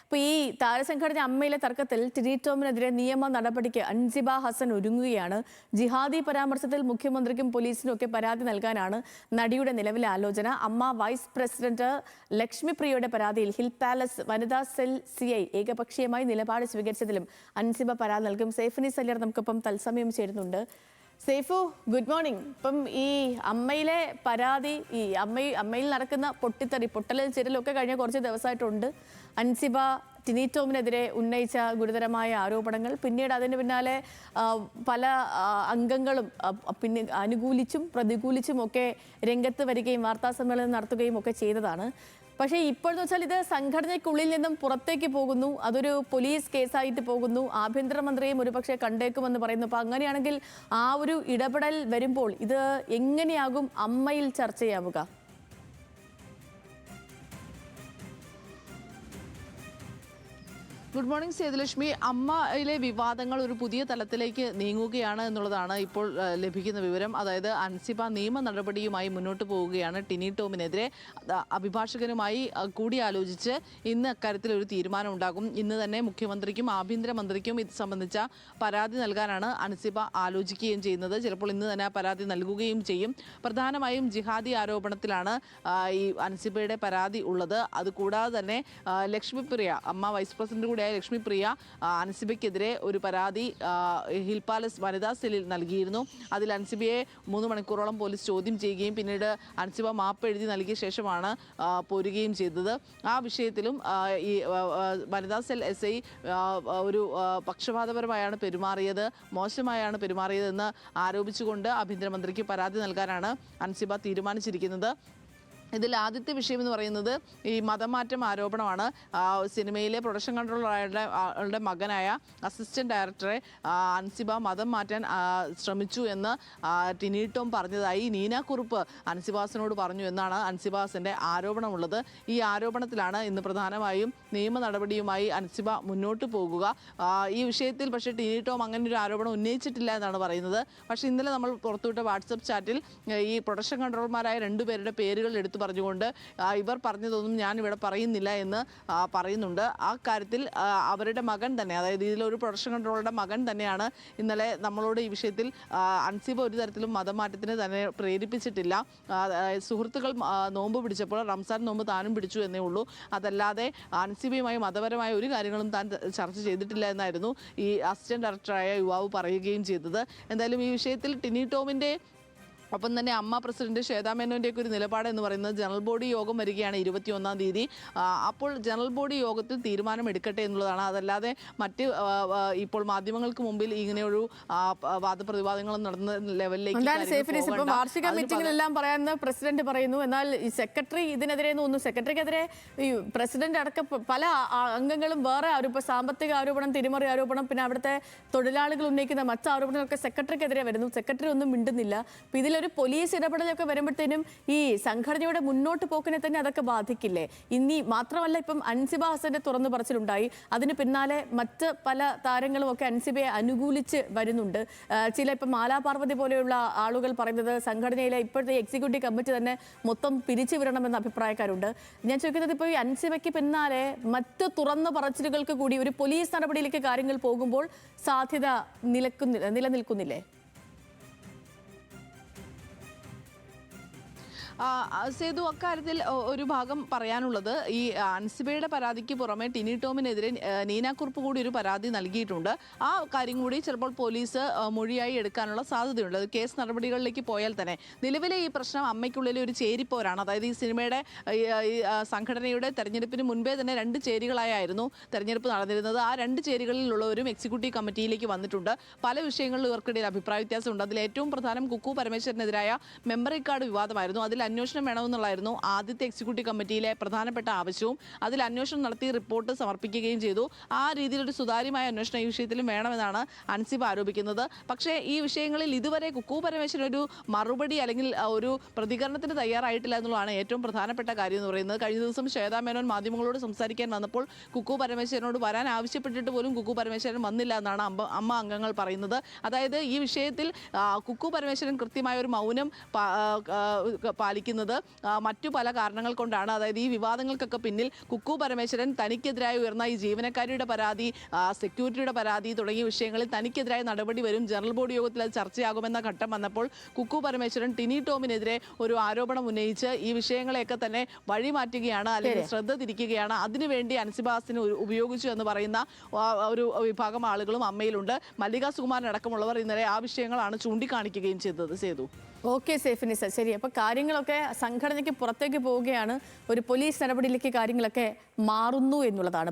അപ്പോൾ ഈ താരസംഘടന അമ്മയിലെ തർക്കത്തിൽ ടിനി ടോമിനെതിരെ നിയമ നടപടിക്ക് അൻസിബ ഹസൻ ഒരുങ്ങുകയാണ്. ജിഹാദി പരാമർശത്തിൽ മുഖ്യമന്ത്രിക്കും പോലീസിനും ഒക്കെ പരാതി നൽകാനാണ് നടിയുടെ നിലവിലെ ആലോചന. അമ്മ വൈസ് പ്രസിഡന്റ് ലക്ഷ്മിപ്രിയയുടെ പരാതിയിൽ ഹിൽ പാലസ് വനിതാ സെൽ CI ഏകപക്ഷീയമായി നിലപാട് സ്വീകരിച്ചതിലും അൻസിബ പരാതി നൽകും. സൈഫിനി സല്യർ നമുക്കിപ്പം തത്സമയം ചേരുന്നുണ്ട്. Saifu, good morning. ഇപ്പം ഈ അമ്മയിലെ പരാതി, ഈ അമ്മയിൽ നടക്കുന്ന പൊട്ടലും ചിരലും ഒക്കെ കഴിഞ്ഞ കുറച്ച് ദിവസമായിട്ടുണ്ട്. അൻസിബ ടിനി ടോമിനെതിരെ ഉന്നയിച്ച ഗുരുതരമായ ആരോപണങ്ങൾ, പിന്നീട് അതിന് പിന്നാലെ പല അംഗങ്ങളും പിന്നെ അനുകൂലിച്ചും പ്രതികൂലിച്ചും ഒക്കെ രംഗത്ത് വരികയും വാർത്താ സമ്മേളനം നടത്തുകയും ഒക്കെ ചെയ്തതാണ്. പക്ഷേ ഇപ്പോഴെന്ന് വെച്ചാൽ ഇത് സംഘടനയ്ക്കുള്ളിൽ നിന്നും പുറത്തേക്ക് പോകുന്നു, അതൊരു പോലീസ് കേസായിട്ട് പോകുന്നു, ആഭ്യന്തരമന്ത്രിയും ഒരുപക്ഷെ കണ്ടേക്കുമെന്ന് പറയുന്നു. അപ്പോൾ അങ്ങനെയാണെങ്കിൽ ആ ഒരു ഇടപെടൽ വരുമ്പോൾ ഇത് എങ്ങനെയാകും അമ്മയിൽ ചർച്ചയാവുക? Good morning Sethulakshmi. അമ്മയിലെ വിവാദങ്ങൾ ഒരു പുതിയ തലത്തിലേക്ക് നീങ്ങുകയാണ് എന്നുള്ളതാണ് ഇപ്പോൾ ലഭിക്കുന്ന വിവരം. അതായത് അൻസിബ നിയമ നടപടിയുമായി മുന്നോട്ട് പോവുകയാണ്. ടിനി ടോമിനെതിരെ അഭിഭാഷകനുമായി കൂടിയാലോചിച്ച് ഇന്ന് അക്കാര്യത്തിൽ ഒരു തീരുമാനം ഉണ്ടാകും. ഇന്ന് തന്നെ മുഖ്യമന്ത്രിക്കും ആഭ്യന്തരമന്ത്രിക്കും ഇത് സംബന്ധിച്ച പരാതി നൽകാനാണ് അൻസിബ ആലോചിക്കുകയും ചെയ്യുന്നത്. ചിലപ്പോൾ ഇന്ന് തന്നെ ആ പരാതി നൽകുകയും ചെയ്യും. പ്രധാനമായും ജിഹാദി ആരോപണത്തിലാണ് ഈ അൻസിബയുടെ പരാതി ഉള്ളത്. അതുകൂടാതെ തന്നെ ലക്ഷ്മിപ്രിയ, അമ്മ വൈസ് പ്രസിഡന്റ് കൂടിയായ ലക്ഷ്മിപ്രിയ അൻസിബയ്ക്കെതിരെ ഒരു പരാതി ഹിൽ പാലസ് വനിതാ സെല്ലിൽ നൽകിയിരുന്നു. അതിൽ അൻസിബയെ 3 മണിക്കൂറോളം പോലീസ് ചോദ്യം ചെയ്യുകയും പിന്നീട് അൻസിബ മാപ്പ് എഴുതി നൽകിയ ശേഷമാണ് പോരുകയും ചെയ്തത്. ആ വിഷയത്തിലും ഈ വനിതാ സെൽ SI ഒരു പക്ഷപാതപരമായാണ് പെരുമാറിയത്, മോശമായാണ് പെരുമാറിയതെന്ന് ആരോപിച്ചുകൊണ്ട് ആഭ്യന്തരമന്ത്രിക്ക് പരാതി നൽകാനാണ് അൻസിബ തീരുമാനിച്ചിരിക്കുന്നത്. ഇതിൽ ആദ്യത്തെ വിഷയം എന്ന് പറയുന്നത് ഈ മതമാറ്റം ആരോപണമാണ്. സിനിമയിലെ പ്രൊഡക്ഷൻ കൺട്രോളറുടെ മകനായ അസിസ്റ്റന്റ് ഡയറക്ടറെ അൻസിബ മതം മാറ്റാൻ ശ്രമിച്ചു എന്ന് ടിനി ടോം പറഞ്ഞതായി നീന കുറുപ്പ് അൻസിബാസിനോട് പറഞ്ഞു എന്നാണ് അൻസിബാസിൻ്റെ ആരോപണമുള്ളത്. ഈ ആരോപണത്തിലാണ് ഇന്ന് പ്രധാനമായും നിയമ നടപടിയുമായി അൻസിബ മുന്നോട്ട് പോകുക. ഈ വിഷയത്തിൽ പക്ഷേ ടിനി ടോം അങ്ങനെ ഒരു ആരോപണം ഉന്നയിച്ചിട്ടില്ല എന്നാണ് പറയുന്നത്. പക്ഷേ ഇന്നലെ നമ്മൾ പുറത്തുവിട്ട വാട്സപ്പ് ചാറ്റിൽ ഈ പ്രൊഡക്ഷൻ കൺട്രോളർമാരായ 2 പേരുടെ പേരുകൾ എടുത്തു പറഞ്ഞുകൊണ്ട് ഇവർ പറഞ്ഞതൊന്നും ഞാൻ ഇവിടെ പറയുന്നില്ല എന്ന് പറയുന്നുണ്ട്. ആ കാര്യത്തിൽ അവരുടെ മകൻ തന്നെ, അതായത് ഇതിലൊരു പ്രൊഡക്ഷൻ കൺട്രോളറുടെ മകൻ തന്നെയാണ് ഇന്നലെ നമ്മളോട് ഈ വിഷയത്തിൽ അൻസിബ ഒരു തരത്തിലും മതമാറ്റത്തിന് തന്നെ പ്രേരിപ്പിച്ചിട്ടില്ല, സുഹൃത്തുക്കൾ നോമ്പ് പിടിച്ചപ്പോൾ റംസാൻ നോമ്പ് താനും പിടിച്ചു എന്നേ ഉള്ളൂ, അതല്ലാതെ അൻസിബയുമായി മതപരമായ ഒരു കാര്യങ്ങളും താൻ ചർച്ച ചെയ്തിട്ടില്ല എന്നായിരുന്നു ഈ അസിസ്റ്റന്റ് ഡയറക്ടറായ യുവാവ് പറയുകയും ചെയ്തത്. എന്തായാലും ഈ വിഷയത്തിൽ ടിനി ടോമിൻ്റെ ഒപ്പം തന്നെ അമ്മ പ്രസിഡന്റ് ശ്വേതാ മേനോൻ്റെയൊക്കെ ഒരു നിലപാട് എന്ന് പറയുന്നത് ജനറൽ ബോഡി യോഗം വരികയാണ് 21-ാം തീയതി. അപ്പോൾ ജനറൽ ബോഡി യോഗത്തിൽ തീരുമാനം എടുക്കട്ടെ എന്നുള്ളതാണ്. അതല്ലാതെ മറ്റ് ഇപ്പോൾ മാധ്യമങ്ങൾക്ക് മുമ്പിൽ ഇങ്ങനെയൊരു വാദപ്രതിവാദങ്ങളും നടന്ന ലെവലിലേക്ക് വാർഷിക മീറ്റിംഗിലെല്ലാം പറയാമെന്ന് പ്രസിഡന്റ് പറയുന്നു. എന്നാൽ ഈ സെക്രട്ടറി ഇതിനെതിരെ ഒന്നും, സെക്രട്ടറിക്കെതിരെ ഈ പ്രസിഡന്റ് അടക്കം പല അംഗങ്ങളും വേറെ ഇപ്പോൾ സാമ്പത്തിക ആരോപണം, തിരിമറി ആരോപണം, പിന്നെ അവിടുത്തെ തൊഴിലാളികൾ ഉന്നയിക്കുന്ന മറ്റ് ആരോപണങ്ങളൊക്കെ സെക്രട്ടറിക്കെതിരെ വരുന്നു. സെക്രട്ടറി ഒന്നും മിണ്ടുന്നില്ല. ഇതിൽ ഒരു പോലീസ് ഇടപെടലൊക്കെ വരുമ്പോഴത്തേനും ഈ സംഘടനയുടെ മുന്നോട്ട് പോക്കിനെ തന്നെ അതൊക്കെ ബാധിക്കില്ലേ? ഇനി മാത്രമല്ല, ഇപ്പം അൻസിബ ഹസന്റെ തുറന്നു പറച്ചിലുണ്ടായി, അതിന് പിന്നാലെ മറ്റ് പല താരങ്ങളും ഒക്കെ അൻസിബയെ അനുകൂലിച്ച് വരുന്നുണ്ട്. ചില ഇപ്പം മാലാപാർവതി പോലെയുള്ള ആളുകൾ പറയുന്നത് സംഘടനയിലെ ഇപ്പോഴത്തെ എക്സിക്യൂട്ടീവ് കമ്മിറ്റി തന്നെ മൊത്തം പിരിച്ചു വിടണമെന്ന അഭിപ്രായക്കാരുണ്ട്. ഞാൻ ചോദിക്കുന്നത്, ഇപ്പോൾ ഈ അൻസിബയ്ക്ക് പിന്നാലെ മറ്റ് തുറന്ന പറച്ചിലുകൾക്ക് കൂടി ഒരു പോലീസ് നടപടിയിലേക്ക് കാര്യങ്ങൾ പോകുമ്പോൾ സാധ്യത നിലനിൽക്കുന്നില്ലേ? സേതു, അക്കാര്യത്തിൽ ഒരു ഭാഗം പറയാനുള്ളത്, ഈ അൻസിബയുടെ പരാതിക്ക് പുറമെ ടിനി ടോമിനെതിരെ നീന കുറുപ്പ് കൂടി ഒരു പരാതി നൽകിയിട്ടുണ്ട്. ആ കാര്യം കൂടി ചിലപ്പോൾ പോലീസ് മൊഴിയായി എടുക്കാനുള്ള സാധ്യതയുണ്ട്. അത് കേസ് നടപടികളിലേക്ക് പോയാൽ തന്നെ നിലവിലെ ഈ പ്രശ്നം അമ്മയ്ക്കുള്ളിലെ ഒരു ചേരിപ്പോരാണ്. അതായത് ഈ സിനിമയുടെ സംഘടനയുടെ തെരഞ്ഞെടുപ്പിന് മുൻപേ തന്നെ 2 ചേരികളായിരുന്നു തെരഞ്ഞെടുപ്പ് നടന്നിരുന്നത്. ആ 2 ചേരികളിലുള്ളവരും എക്സിക്യൂട്ടീവ് കമ്മിറ്റിയിലേക്ക് വന്നിട്ടുണ്ട്. പല വിഷയങ്ങളിലും ഇവർക്കിടയിൽ അഭിപ്രായ വ്യത്യാസമുണ്ട്. അതിൽ ഏറ്റവും പ്രധാനം കുക്കു പരമേശ്വരനെതിരായ മെമ്മറി കാർഡ് വിവാദമായിരുന്നു. അതിൽ അന്വേഷണം വേണമെന്നുള്ളായിരുന്നു ആദ്യത്തെ എക്സിക്യൂട്ടീവ് കമ്മിറ്റിയിലെ പ്രധാനപ്പെട്ട ആവശ്യവും. അതിൽ അന്വേഷണം നടത്തി റിപ്പോർട്ട് സമർപ്പിക്കുകയും ചെയ്തു. ആ രീതിയിലൊരു സുതാര്യമായ അന്വേഷണം ഈ വിഷയത്തിലും വേണമെന്നാണ് അൻസിബ ആരോപിക്കുന്നത്. പക്ഷേ ഈ വിഷയങ്ങളിൽ ഇതുവരെ കുക്കു പരമേശ്വരൻ ഒരു മറുപടി അല്ലെങ്കിൽ ഒരു പ്രതികരണത്തിന് തയ്യാറായിട്ടില്ല എന്നുള്ളതാണ് ഏറ്റവും പ്രധാനപ്പെട്ട കാര്യം എന്ന് പറയുന്നത്. കഴിഞ്ഞ ദിവസം ശ്വേതാ മേനോൻ മാധ്യമങ്ങളോട് സംസാരിക്കാൻ വന്നപ്പോൾ കുക്കു പരമേശ്വരനോട് വരാൻ ആവശ്യപ്പെട്ടിട്ട് പോലും കുക്കു പരമേശ്വരൻ വന്നില്ല എന്നാണ് അമ്മ അംഗങ്ങൾ പറയുന്നത്. അതായത് ഈ വിഷയത്തിൽ കുക്കു പരമേശ്വരൻ കൃത്യമായ ഒരു മൗനം പാലിക്കുന്നത് മറ്റു പല കാരണങ്ങൾ കൊണ്ടാണ്. അതായത് ഈ വിവാദങ്ങൾക്കൊക്കെ പിന്നിൽ കുക്കു പരമേശ്വരൻ തനിക്കെതിരായി ഉയർന്ന ഈ ജീവനക്കാരിയുടെ പരാതി, സെക്യൂരിറ്റിയുടെ പരാതി തുടങ്ങിയ വിഷയങ്ങളിൽ തനിക്കെതിരായ നടപടി വരും, ജനറൽ ബോഡി യോഗത്തിൽ അത് ചർച്ചയാകുമെന്ന ഘട്ടം വന്നപ്പോൾ കുക്കു പരമേശ്വരൻ ടിനി ടോമിനെതിരെ ഒരു ആരോപണം ഉന്നയിച്ച് ഈ വിഷയങ്ങളെയൊക്കെ തന്നെ വഴിമാറ്റുകയാണ്, അല്ലെങ്കിൽ ശ്രദ്ധ തിരിക്കുകയാണ്. അതിനുവേണ്ടി അൻസിബ ഹസനെ ഉപയോഗിച്ചു എന്ന് പറയുന്ന ഒരു വിഭാഗം ആളുകളും അമ്മയിലുണ്ട്. മല്ലിക സുകുമാരൻ അടക്കമുള്ളവർ ഇന്നലെ ആ വിഷയങ്ങളാണ് ചൂണ്ടിക്കാണിക്കുകയും ചെയ്തത്. സേതു. ഓക്കെ സേഫിനിസ, ശരി. അപ്പോൾ കാര്യങ്ങളൊക്കെ സംഘടനയ്ക്ക് പുറത്തേക്ക് പോവുകയാണ്, ഒരു പോലീസ് നടപടിയിലേക്ക് കാര്യങ്ങളൊക്കെ മാറുന്നു എന്നുള്ളതാണ്.